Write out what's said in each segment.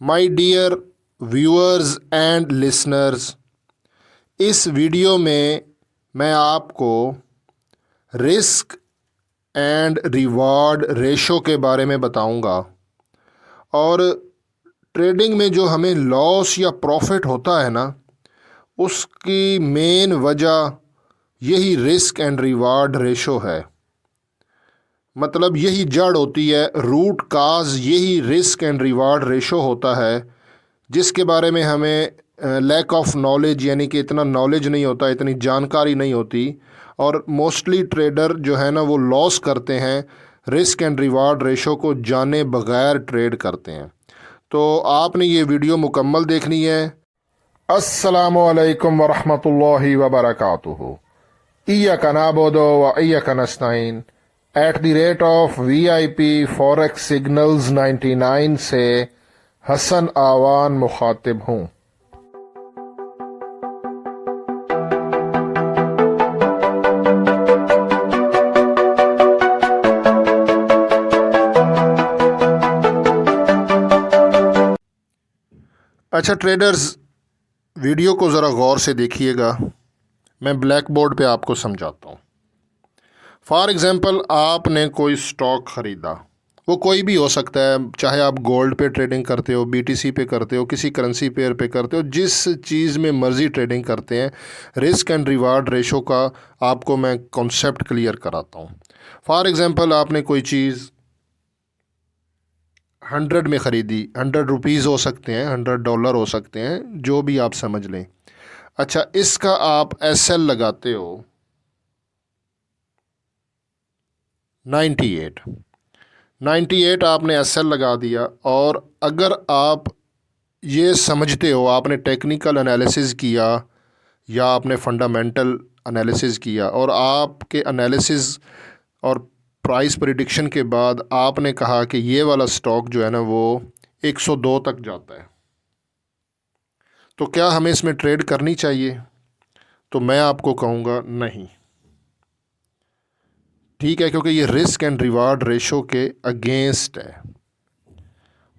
My dear viewers and listeners, इस video में मैं आपको रिस्क एंड रिवॉर्ड रेशो के बारे में बताऊंगा। और ट्रेडिंग में जो हमें लॉस या प्रॉफिट होता है ना, उसकी मेन वजह यही रिस्क एंड रिवॉर्ड रेशो है। मतलब यही जड़ होती है, रूट काज यही रिस्क एंड रिवॉर्ड रेशो होता है, जिसके बारे में हमें लैक ऑफ नॉलेज यानी कि इतना नॉलेज नहीं होता, इतनी जानकारी नहीं होती। और मोस्टली ट्रेडर जो है ना वो लॉस करते हैं, रिस्क एंड रिवॉर्ड रेशो को जाने बगैर ट्रेड करते हैं। तो आपने ये वीडियो मुकम्मल देखनी है। अस्सलामु अलैकुम वरहमतुल्लाहि वबरकातुहू। इय्याका नअबुदु व इय्याका नस्तईन। At the rate of VIP forex signals 99 से हसन आवान मुखातिब हूँ। अच्छा ट्रेडर्स, वीडियो को ज़रा गौर से देखिएगा। मैं ब्लैक बोर्ड पे आपको समझाता हूँ। फॉर एग्ज़ाम्पल, आपने कोई स्टॉक ख़रीदा, वो कोई भी हो सकता है, चाहे आप गोल्ड पे ट्रेडिंग करते हो, BTC पे करते हो, किसी करेंसी पेयर पे करते हो, जिस चीज़ में मर्ज़ी ट्रेडिंग करते हैं, रिस्क एंड रिवार्ड रेशो का आपको मैं कॉन्सेप्ट क्लियर कराता हूँ। फॉर एग्ज़ाम्पल, आपने कोई चीज़ 100 में ख़रीदी, 100 रुपीज़ हो सकते हैं, $100 हो सकते हैं, जो भी आप समझ लें। अच्छा, इसका आप SL लगाते हो 98 आपने SL लगा दिया। और अगर आप ये समझते हो, आपने टेक्निकल एनालिसिस किया या आपने फंडामेंटल एनालिसिस किया, और आपके एनालिसिस और प्राइस प्रिडिक्शन के बाद आपने कहा कि ये वाला स्टॉक जो है ना वो 102 तक जाता है, तो क्या हमें इसमें ट्रेड करनी चाहिए? तो मैं आपको कहूँगा नहीं। ठीक है, क्योंकि ये रिस्क एंड रिवार्ड रेशो के अगेंस्ट है।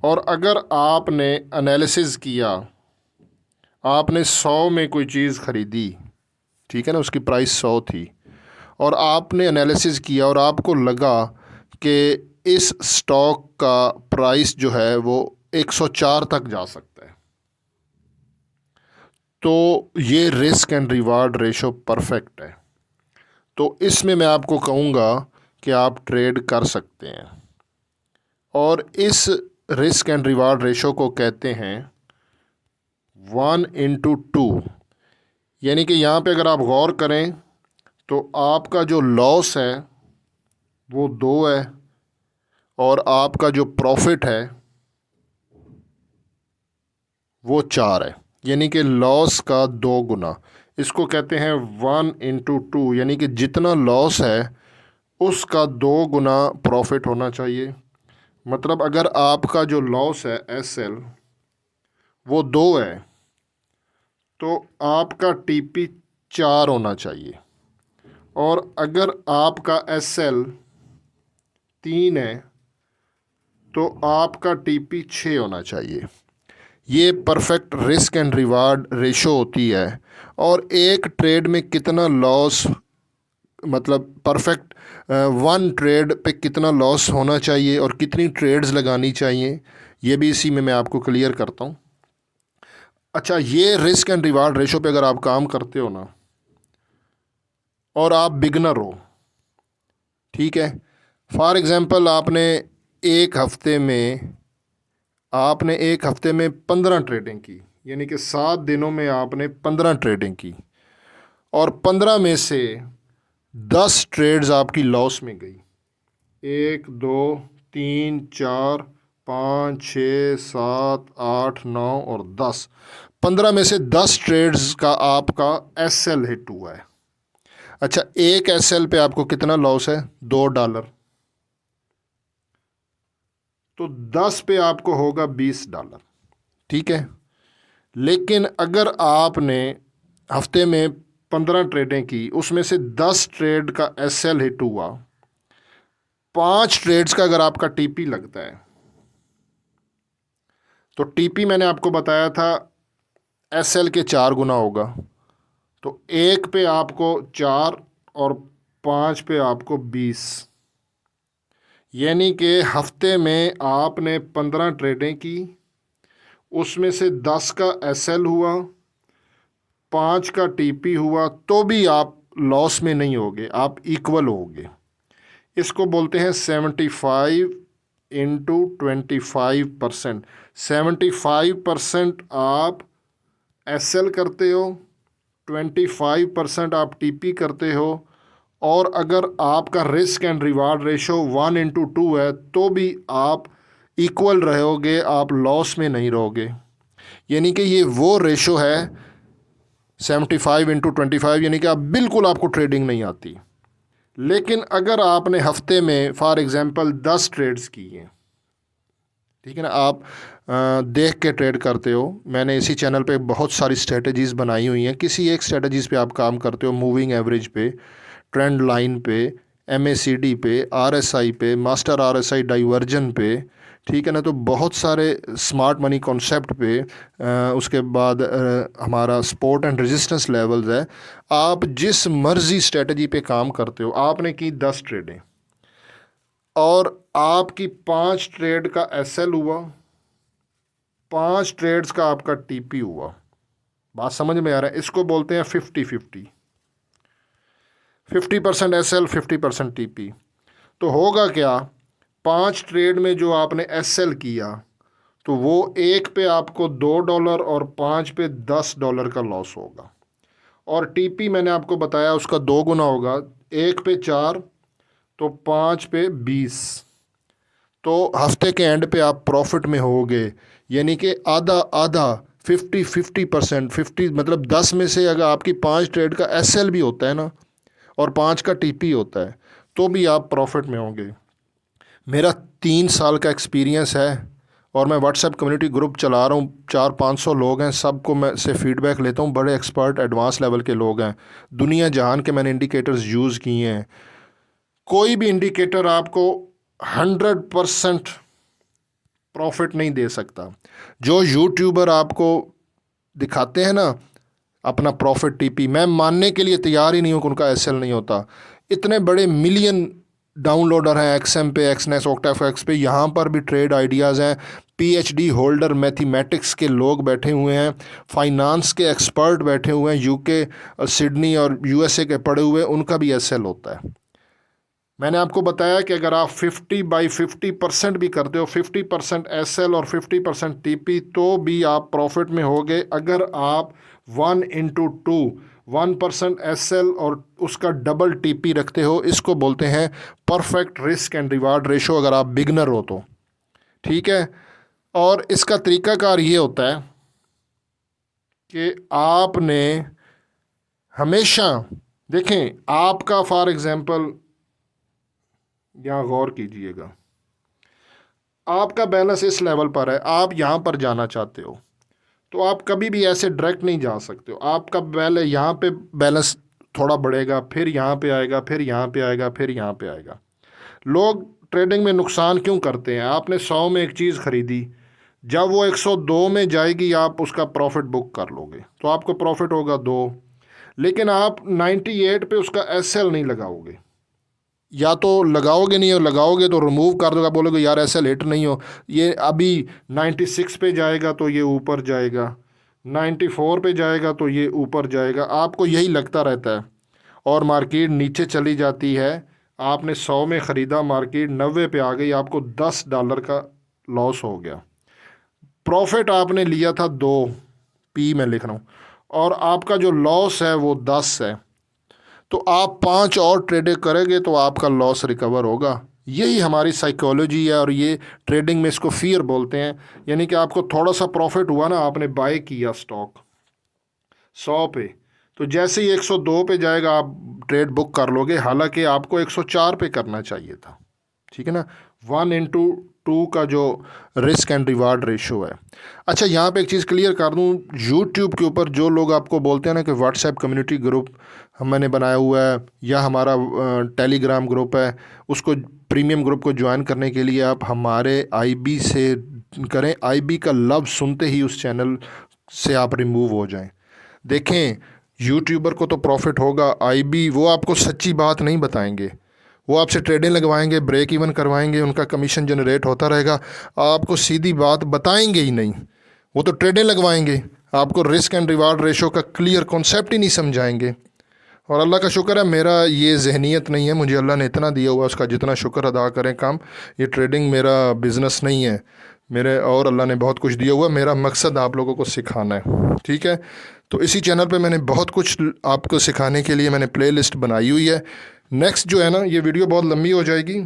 और अगर आपने एनालिसिस किया, आपने 100 में कोई चीज़ ख़रीदी, ठीक है ना, उसकी प्राइस 100 थी, और आपने एनालिसिस किया और आपको लगा कि इस स्टॉक का प्राइस जो है वो 104 तक जा सकता है, तो ये risk and reward ratio perfect है। तो इसमें मैं आपको कहूँगा कि आप ट्रेड कर सकते हैं। और इस रिस्क एंड रिवार्ड रेशो को कहते हैं 1:2। यानी कि यहाँ पे अगर आप गौर करें तो आपका जो लॉस है वो 2 है, और आपका जो प्रॉफिट है वो 4 है, यानी कि लॉस का 2 गुना। इसको कहते हैं 1:2, यानी कि जितना लॉस है उसका 2 गुना प्रॉफिट होना चाहिए। मतलब अगर आपका जो लॉस है SL वो 2 है, तो आपका TP 4 होना चाहिए। और अगर आपका SL 3 है तो आपका TP 6 होना चाहिए। ये perfect risk and reward ratio होती है। और एक ट्रेड में कितना लॉस, मतलब परफेक्ट 1 ट्रेड पे कितना लॉस होना चाहिए और कितनी ट्रेड्स लगानी चाहिए, ये भी इसी में मैं आपको क्लियर करता हूँ। अच्छा, ये रिस्क एंड रिवार्ड रेशो पे अगर आप काम करते हो ना, और आप बिगनर हो, ठीक है, फॉर एग्ज़ाम्पल आपने एक हफ्ते में 15 ट्रेडिंग की, यानी कि 7 दिनों में आपने 15 ट्रेडिंग की, और 15 में से 10 ट्रेड्स आपकी लॉस में गई। 1 2 3 4 5 6 7 8 9 और 10, 15 में से 10 ट्रेड्स का आपका SL हिट हुआ है। अच्छा, एक SL पे आपको कितना लॉस है? $2। तो 10 पे आपको होगा $20, ठीक है। लेकिन अगर आपने हफ्ते में 15 ट्रेडें की, उसमें से 10 ट्रेड का SL हिट हुआ, 5 ट्रेड्स का अगर आपका TP लगता है, तो टीपी मैंने आपको बताया था एसएल के 4 गुना होगा, तो 1 पे आपको 4 और 5 पे आपको 20, यानी कि हफ्ते में आपने 15 ट्रेडें की, उसमें से 10 का एसएल हुआ, 5 का टीपी हुआ, तो भी आप लॉस में नहीं होगे, आप इक्वल होगे। इसको बोलते हैं 75 इंटू 25%। 75% आप एसएल करते हो, 25% आप टीपी करते हो, और अगर आपका रिस्क एंड रिवार्ड रेशो 1:2 है तो भी आप इक्वल रहोगे, आप लॉस में नहीं रहोगे। यानी कि ये वो रेशो है 75:25, यानी कि आप बिल्कुल, आपको ट्रेडिंग नहीं आती। लेकिन अगर आपने हफ्ते में फॉर एग्ज़ाम्पल 10 ट्रेड्स की हैं, ठीक है ना, आप देख के ट्रेड करते हो, मैंने इसी चैनल पे बहुत सारी स्ट्रेटजीज़ बनाई हुई हैं, किसी एक स्ट्रेटजीज़ पे आप काम करते हो, मूविंग एवरेज पे, ट्रेंड लाइन पे, MACD पे, RSI पे, मास्टर RSI डाइवर्जन पे, ठीक है ना, तो बहुत सारे स्मार्ट मनी कॉन्सेप्ट पे, उसके बाद हमारा सपोर्ट एंड रेजिस्टेंस लेवल्स है। आप जिस मर्जी स्ट्रेटजी पे काम करते हो, आपने की 10 ट्रेडें और आपकी 5 ट्रेड का एसएल हुआ, 5 ट्रेड्स का आपका टीपी हुआ, बात समझ में आ रहा है? इसको बोलते हैं 50-50, 50% एसएल, 50% टीपी। तो होगा क्या, 5 ट्रेड में जो आपने एसएल किया तो वो 1 पे आपको $2 और 5 पे $10 का लॉस होगा, और टीपी मैंने आपको बताया उसका 2 गुना होगा, 1 पे 4 तो 5 पे 20, तो हफ्ते के एंड पे आप प्रॉफिट में होगे। यानी कि आधा आधा 50-50%, 50 मतलब 10 में से अगर आपकी 5 ट्रेड का एसएल भी होता है ना और 5 का टीपी होता है तो भी आप प्रॉफिट में होंगे। मेरा 3 साल का एक्सपीरियंस है और मैं व्हाट्सएप कम्युनिटी ग्रुप चला रहा हूँ, 400-500 लोग हैं, सबको मैं से फीडबैक लेता हूँ, बड़े एक्सपर्ट एडवांस लेवल के लोग हैं, दुनिया जहान के मैंने इंडिकेटर्स यूज़ किए हैं। कोई भी इंडिकेटर आपको 100% प्रॉफिट नहीं दे सकता। जो यूट्यूबर आपको दिखाते हैं ना अपना प्रॉफिट टीपी, मैं मानने के लिए तैयार ही नहीं हूँ कि उनका एसएल नहीं होता। इतने बड़े मिलियन डाउनलोडर हैं एक्सएम पे, एक्सनेस, ऑक्टाफैक्स पे, यहाँ पर भी ट्रेड आइडियाज़ हैं, PhD होल्डर मैथमेटिक्स के लोग बैठे हुए हैं, फाइनेंस के एक्सपर्ट बैठे हुए हैं, यूके, सिडनी और USA के पढ़े हुए, उनका भी एसएल होता है। मैंने आपको बताया कि अगर आप 50/50% भी करते हो, 50% एसएल और 50% टीपी, तो भी आप प्रॉफिट में होगे। अगर आप 1:2 1% एसएल और उसका डबल टीपी रखते हो, इसको बोलते हैं perfect risk and reward ratio, अगर आप बिगनर हो तो, ठीक है। और इसका तरीकाकार ये होता है कि आपने हमेशा, देखें, आपका फॉर एग्ज़ाम्पल यहाँ गौर कीजिएगा, आपका बैलेंस इस लेवल पर है, आप यहाँ पर जाना चाहते हो, तो आप कभी भी ऐसे डायरेक्ट नहीं जा सकते हो। आपका यहाँ पे बैलेंस थोड़ा बढ़ेगा, फिर यहाँ पे आएगा, फिर यहाँ पे आएगा, फिर यहाँ पे आएगा। लोग ट्रेडिंग में नुकसान क्यों करते हैं? आपने 100 में एक चीज़ खरीदी, जब वो 102 में जाएगी आप उसका प्रॉफिट बुक कर लोगे, तो आपको प्रॉफिट होगा 2, लेकिन आप 98 पे उसका एसएल नहीं लगाओगे, या तो लगाओगे नहीं, और लगाओगे तो रिमूव कर दोगे, बोलोगे यार ऐसा लेट नहीं हो, ये अभी 96 पे जाएगा तो ये ऊपर जाएगा, 94 पे जाएगा तो ये ऊपर जाएगा, आपको यही लगता रहता है, और मार्केट नीचे चली जाती है। आपने 100 में ख़रीदा, मार्केट 90 पे आ गई, आपको $10 का लॉस हो गया। प्रॉफिट आपने लिया था 2, पी में लिख रहा हूँ, और आपका जो लॉस है वो 10 है, तो आप 5 और ट्रेडें करेंगे तो आपका लॉस रिकवर होगा। यही हमारी साइकोलॉजी है, और ये ट्रेडिंग में इसको फियर बोलते हैं। यानी कि आपको थोड़ा सा प्रॉफिट हुआ ना, आपने बाय किया स्टॉक 100 पे, तो जैसे ही 102 पे जाएगा आप ट्रेड बुक कर लोगे, हालांकि आपको 104 पे करना चाहिए था, ठीक है ना। 1:2 का जो रिस्क एंड रिवार्ड रेशो है। अच्छा, यहाँ पे एक चीज़ क्लियर कर दूँ, यूट्यूब के ऊपर जो लोग आपको बोलते हैं ना कि व्हाट्सएप कम्युनिटी ग्रुप मैंने बनाया हुआ है, या हमारा टेलीग्राम ग्रुप है, उसको प्रीमियम ग्रुप को ज्वाइन करने के लिए आप हमारे IB से करें, आईबी का लफ्ज़ सुनते ही उस चैनल से आप रिमूव हो जाएं। देखें, यूट्यूबर को तो प्रॉफिट होगा, आईबी वो आपको सच्ची बात नहीं बताएंगे, वो आपसे ट्रेडिंग लगवाएंगे, ब्रेक इवन करवाएंगे, उनका कमीशन जनरेट होता रहेगा, आपको सीधी बात बताएंगे ही नहीं। वो तो ट्रेडिंग लगवाएंगे, आपको रिस्क एंड रिवार्ड रेशो का क्लियर कॉन्सेप्ट ही नहीं समझाएंगे। और अल्लाह का शुक्र है मेरा ये जहनीत नहीं है, मुझे अल्लाह ने इतना दिया हुआ, उसका जितना शुक्र अदा करें काम। ये ट्रेडिंग मेरा बिज़नेस नहीं है मेरे, और अल्लाह ने बहुत कुछ दिया हुआ, मेरा मकसद आप लोगों को सिखाना है, ठीक है। तो इसी चैनल पे मैंने बहुत कुछ आपको सिखाने के लिए मैंने प्लेलिस्ट बनाई हुई है। नेक्स्ट जो है ना, ये वीडियो बहुत लंबी हो जाएगी,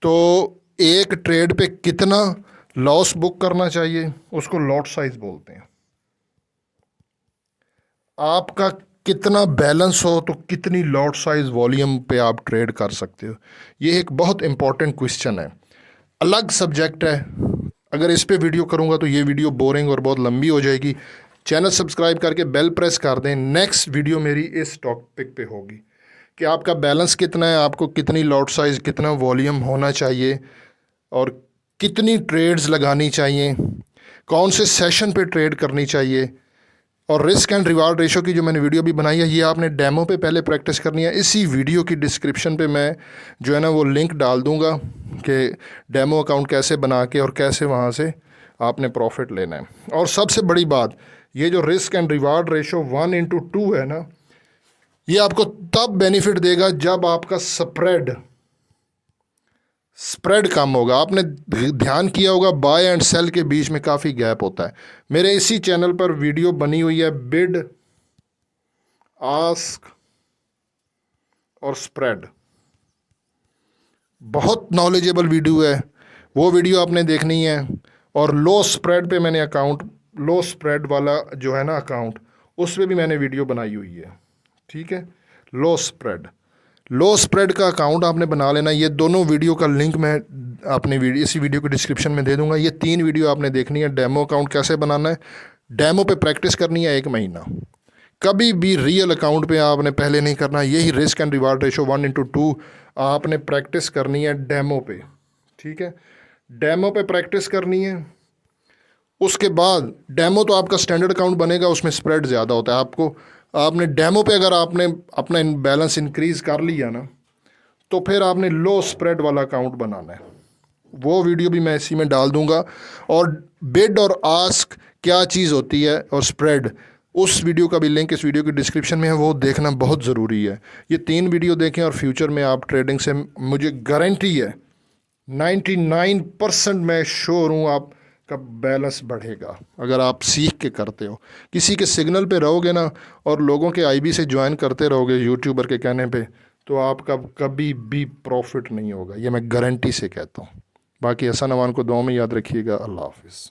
तो एक ट्रेड पे कितना लॉस बुक करना चाहिए उसको लॉट साइज बोलते हैं। आपका कितना बैलेंस हो तो कितनी लॉट साइज वॉल्यूम पे आप ट्रेड कर सकते हो, ये एक बहुत इंपॉर्टेंट क्वेश्चन है, अलग सब्जेक्ट है। अगर इस पे वीडियो करूँगा तो ये वीडियो बोरिंग और बहुत लंबी हो जाएगी। चैनल सब्सक्राइब करके बेल प्रेस कर दें। नेक्स्ट वीडियो मेरी इस टॉपिक पे होगी कि आपका बैलेंस कितना है, आपको कितनी लॉट साइज, कितना वॉल्यूम होना चाहिए, और कितनी ट्रेड्स लगानी चाहिए, कौन से सेशन पे ट्रेड करनी चाहिए, और रिस्क एंड रिवार्ड रेशो की जो मैंने वीडियो भी बनाई है, ये आपने डेमो पे पहले प्रैक्टिस करनी है। इसी वीडियो की डिस्क्रिप्शन पे मैं जो है ना वो लिंक डाल दूँगा कि डेमो अकाउंट कैसे बना के और कैसे वहाँ से आपने प्रॉफिट लेना है। और सबसे बड़ी बात, ये जो रिस्क एंड रिवार्ड रेशो 1:2 है ना, ये आपको तब बेनिफिट देगा जब आपका स्प्रेड कम होगा। आपने ध्यान किया होगा बाय एंड सेल के बीच में काफ़ी गैप होता है। मेरे इसी चैनल पर वीडियो बनी हुई है, बिड, आस्क और स्प्रेड, बहुत नॉलेजेबल वीडियो है, वो वीडियो आपने देखनी है। और लो स्प्रेड पे मैंने अकाउंट, लो स्प्रेड वाला जो है ना अकाउंट, उस पर भी मैंने वीडियो बनाई हुई है, ठीक है। लो स्प्रेड का अकाउंट आपने बना लेना। ये दोनों वीडियो का लिंक मैं अपने इसी वीडियो के डिस्क्रिप्शन में दे दूंगा। ये 3 वीडियो आपने देखनी है। डेमो अकाउंट कैसे बनाना है, डेमो पे प्रैक्टिस करनी है 1 महीना, कभी भी रियल अकाउंट पे आपने पहले नहीं करना। यही रिस्क एंड रिवार्ड रेशो 1:2 आपने प्रैक्टिस करनी है डेमो पे, ठीक है। डेमो पे प्रैक्टिस करनी है। उसके बाद डेमो तो आपका स्टैंडर्ड अकाउंट बनेगा, उसमें स्प्रेड ज़्यादा होता है। आपने डेमो पे अगर आपने अपना बैलेंस इंक्रीज़ कर लिया ना, तो फिर आपने लो स्प्रेड वाला अकाउंट बनाना है। वो वीडियो भी मैं इसी में डाल दूंगा। और बिड और आस्क क्या चीज़ होती है, और स्प्रेड, उस वीडियो का भी लिंक इस वीडियो की डिस्क्रिप्शन में है, वो देखना बहुत ज़रूरी है। ये 3 वीडियो देखें और फ्यूचर में आप ट्रेडिंग से, मुझे गारंटी है 99% मैं श्योर हूँ आपका बैलेंस बढ़ेगा अगर आप सीख के करते हो। किसी के सिग्नल पे रहोगे ना और लोगों के आईबी से ज्वाइन करते रहोगे यूट्यूबर के कहने पे, तो आपका कभी भी प्रॉफिट नहीं होगा, ये मैं गारंटी से कहता हूँ। बाकी हसन अमान को दुआ में याद रखिएगा। अल्लाह हाफिज़।